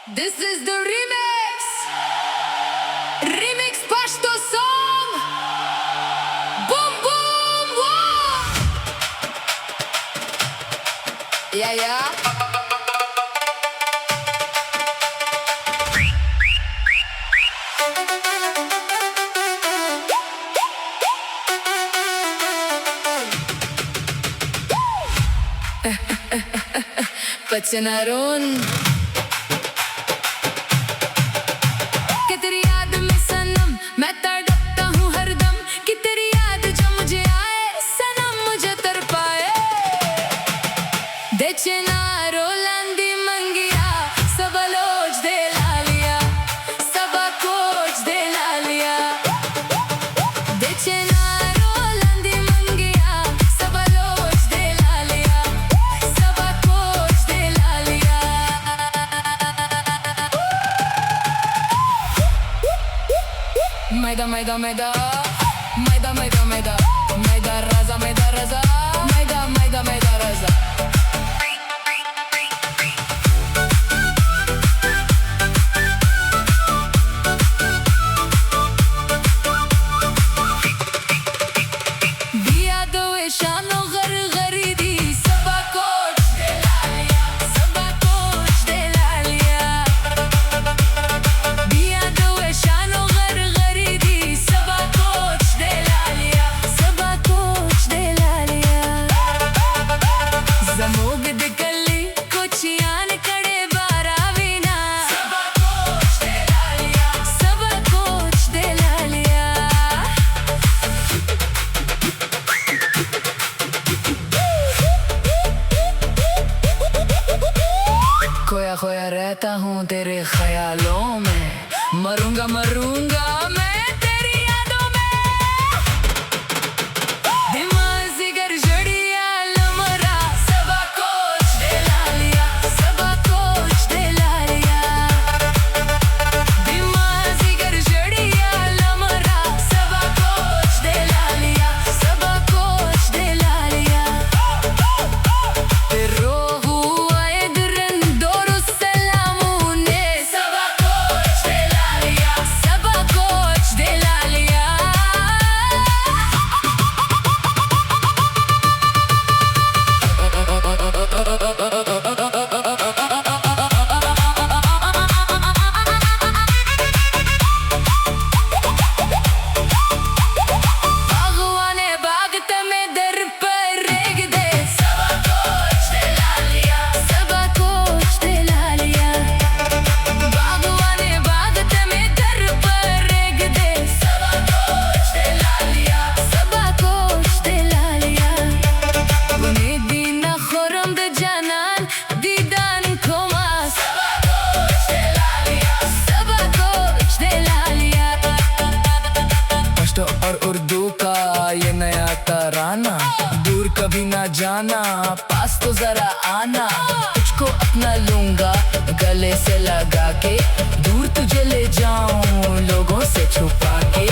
This is the remix. Remix Pashto song. Boom boom wow. Yeah yeah. Pachanaron. कि तेरी याद में सनम मैं तड़पता हूँ हरदम कि तेरी याद जो मुझे आए सनम मुझे तड़पाए देचना रोलंदी मंगिया सब लोच दे लालिया सब कोच दे लालिया देचना रोलंदी मंगिया सब लोच दे लालिया सब कोच दे लालिया Maida, maida, maida, maida, maida, maida, maida raza, maida raza, maida, maida, maida raza. दिया दो शानो गर गरीदी सबा कोच दे लालिया सबा कोच दे लालिया दिया दो शानो गर गरीदी सबा कोच दे लालिया सबा कोच दे लालिया जमोग दिकली कोचियान कड़े बारावीना सबा कोच दे लालिया सबा कोच दे लालिया खोया खोया रहता हूँ तेरे ख्यालों में मरूंगा मरूंगा मैं तेरी यादों में दिमाग जिगर जड़िया लमरा सबा कोच दे लालिया सबा कोच दे लालिया दिमाग जिगर जड़िया लमरा सबा कोच दे लालिया सबा कोच दे लालिया तेरो हुआ दुरन दोरो सलामूने सबा कोच दे लालिया सबा कोच दे लालिया बागवाने बागत में दर पर रेग दे सबा कोच दे लालिया सबा कोच दे लालिया बागवाने बागत में दर पर रेग दे सबा कोच दे लालिया सबा कोच दे लालिया बुने दीना खुरम द जानन दीदान खोमा सबा कोच दे लालिया सबा कोच दे लालिया पश्तो और उर्दू का ये नया तराना दूर कभी ना जाना पास तो जरा आना तुझको अपना लूंगा गले से लगा के दूर तुझे ले जाऊं लोगों से छुपा के